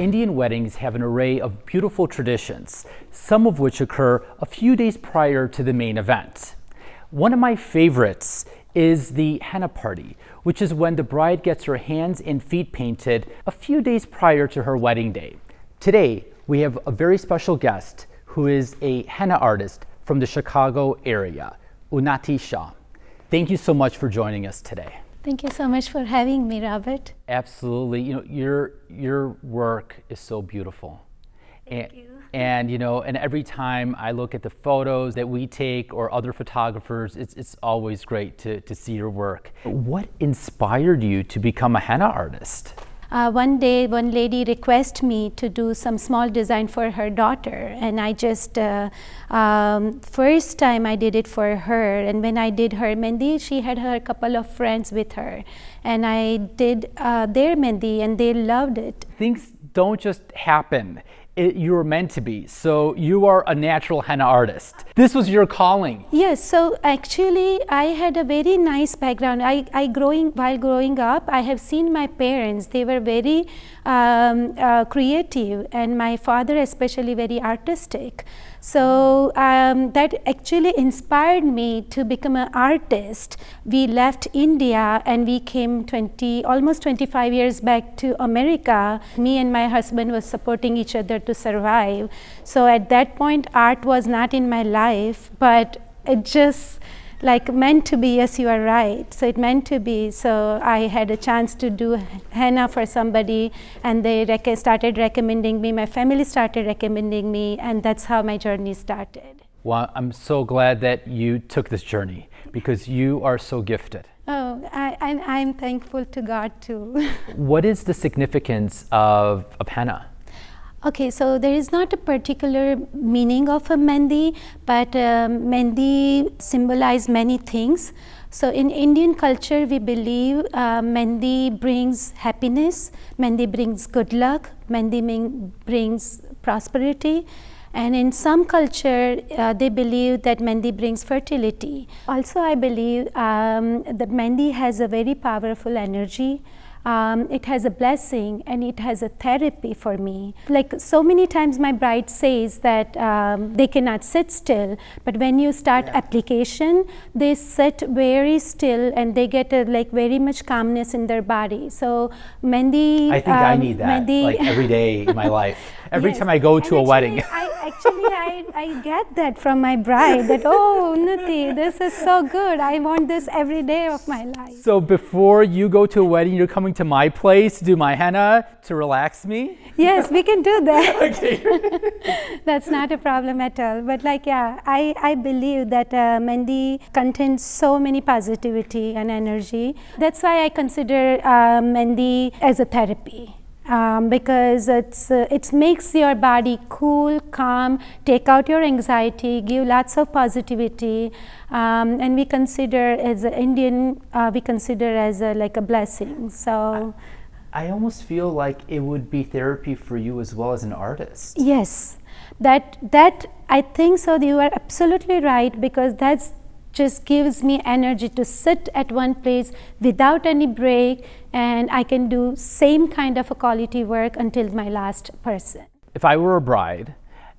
Indian weddings have an array of beautiful traditions, some of which occur a few days prior to the main event. One of my favorites is the henna party, which is when the bride gets her hands and feet painted a few days prior to her wedding day. Today, we have a very special guest who is a henna artist from the Chicago area, Unnati Shah. Thank you so much for joining us today. Thank you so much for having me, Robert. Absolutely. Your work is so beautiful. Thank you. And every time I look at the photos that we take or other photographers, it's always great to see your work. What inspired you to become a henna artist? One day, one lady requested me to do some small design for her daughter, and I just, first time I did it for her, and when I did her mehndi, she had her couple of friends with her, and I did their mehndi, and they loved it. Things don't just happen. You were meant to be. So you are a natural henna artist. This was your calling. Yes, so actually I had a very nice background. While growing up, I have seen my parents. They were very creative, and my father especially very artistic. So that actually inspired me to become an artist. We left India and we came almost 25 years back to America. Me and my husband was supporting each other to survive. So at that point, art was not in my life, but it just like meant to be. Yes, you are right. So it meant to be. So I had a chance to do henna for somebody, and they started recommending me. My family started recommending me, and that's how my journey started. Well, I'm so glad that you took this journey because you are so gifted. Oh, I'm thankful to God too. What is the significance of henna? Okay, so there is not a particular meaning of a mehndi, but mehndi symbolize many things. So in Indian culture, we believe mehndi brings happiness, mehndi brings good luck, mehndi brings prosperity. And in some culture, they believe that mehndi brings fertility. Also, I believe that mehndi has a very powerful energy. It has a blessing, and it has a therapy for me. Like so many times my bride says that they cannot sit still, but when you start application, they sit very still and they get like very much calmness in their body. So mehndi, I think I need that like every day in my life. Every time I go to a wedding. I get that from my bride that, oh, Unnati, this is so good. I want this every day of my life. So before you go to a wedding, you're coming to my place to do my henna to relax me? Yes, we can do that. Okay. That's not a problem at all. But like, yeah, I believe that mehndi contains so many positivity and energy. That's why I consider mehndi as a therapy. Because it makes your body cool, calm, take out your anxiety, give lots of positivity, and we consider as an Indian, we consider as like a blessing. So I almost feel like it would be therapy for you as well as an artist. Yes, that I think so. You are absolutely right, because that's just gives me energy to sit at one place without any break, and I can do same kind of a quality work until my last person. If I were a bride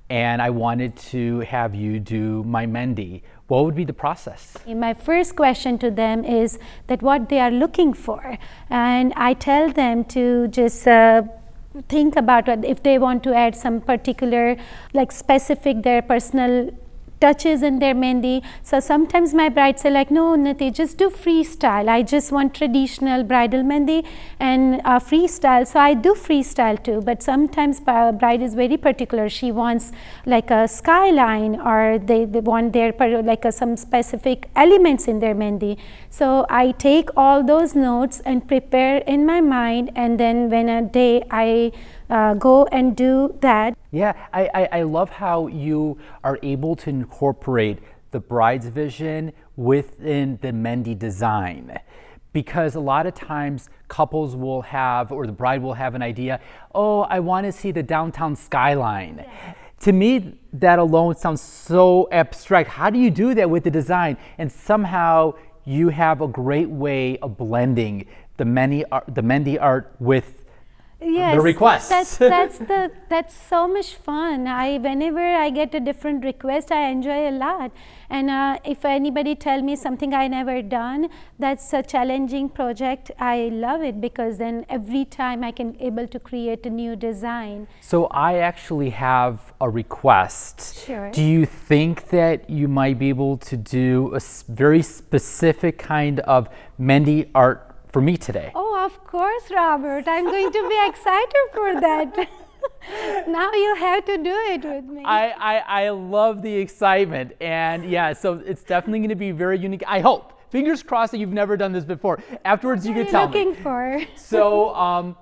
and I wanted to have you do my mehndi, what would be the process? My first question to them is that what they are looking for, and I tell them to just think about if they want to add some particular, like specific, their personal touches in their mehndi. So sometimes my brides say like, no, Unnati, just do freestyle. I just want traditional bridal mehndi and freestyle. So I do freestyle too. But sometimes bride is very particular. She wants like a skyline, or they want their like some specific elements in their mehndi. So I take all those notes and prepare in my mind, and then when a day I go and do that. Yeah, I love how you are able to incorporate the bride's vision within the mehndi design. Because a lot of times couples will have, or the bride will have an idea, oh, I want to see the downtown skyline. Yes. To me, that alone sounds so abstract. How do you do that with the design? And somehow you have a great way of blending the mehndi art with Yes, the requests. That's so much fun. Whenever I get a different request, I enjoy a lot. And if anybody tell me something I never done, that's a challenging project. I love it because then every time I can able to create a new design. So I actually have a request. Sure. Do you think that you might be able to do a very specific kind of mehndi art for me today? Oh, of course, Robert. I'm going to be excited for that. Now you have to do it with me. I love the excitement, and yeah, so it's definitely going to be very unique. I hope. Fingers crossed that you've never done this before. Afterwards, you can tell me. What are you looking for? So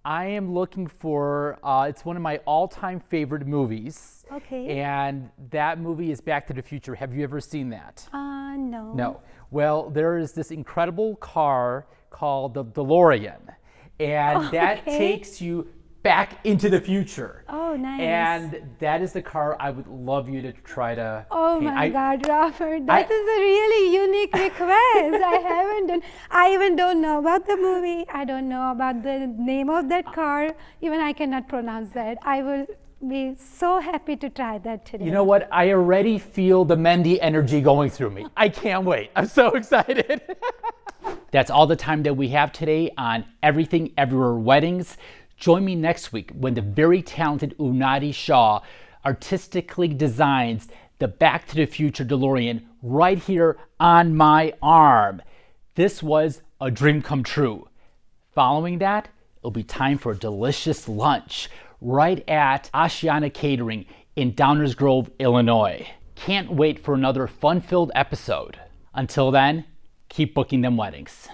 I am looking for, it's one of my all-time favorite movies. Okay. And that movie is Back to the Future. Have you ever seen that? No. No. Well, there is this incredible car called the DeLorean, and that takes you back into the future. Oh, nice. And that is the car I would love you to try to Oh paint. my God, Robert, that is a really unique request. I even don't know about the movie. I don't know about the name of that car. Even I cannot pronounce that. I will be so happy to try that today. You know what? I already feel the mehndi energy going through me. I can't wait. I'm so excited. That's all the time that we have today on Everything Everywhere Weddings. Join me next week when the very talented Unnati Shah artistically designs the Back to the Future DeLorean right here on my arm. This was a dream come true. Following that, it'll be time for a delicious lunch right at Oceana Catering in Downers Grove, Illinois. Can't wait for another fun-filled episode. Until then, keep booking them weddings.